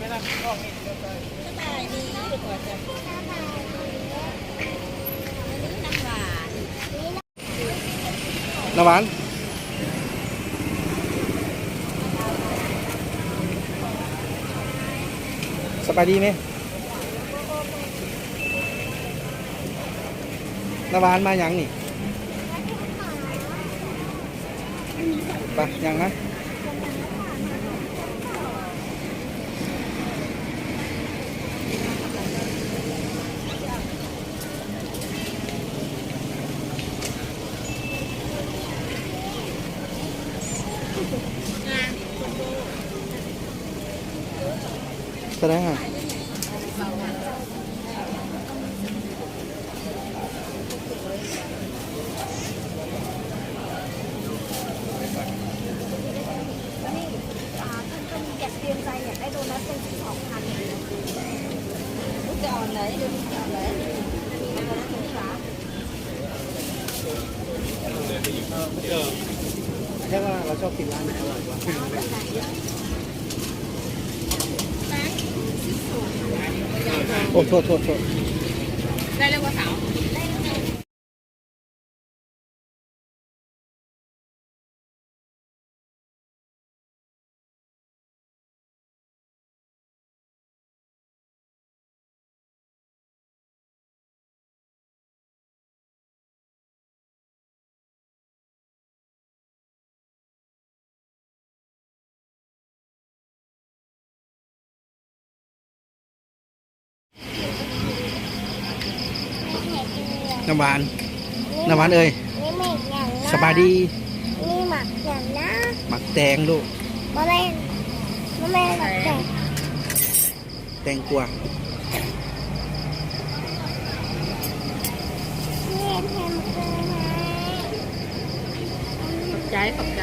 สบายดีกว่าจะน้ำหวานน้ำหวานสบายดีไหมน้ำหวานมาอย่างนี่ไปยังนะก็ได้ค่ะอยากเตรียมใจอยากได้โดนัทเป็น2,000ลูกจะอ่อนเลยดูจะอ่อนเลยมีโดนัทเป็นฟ้าแค่ว่าเราชอบกินร้านไหนอร่อยกว่าโอ้โทษได้เรียกว่าสาวน้ำหวานเอ้ยนี่หมักอย่างนะสบายดีนี่หมักอย่างนะหมักแตงลูกมะเร็งหมักแตงแตงกวานี่เทมเปอร์ไม้ขอบใจ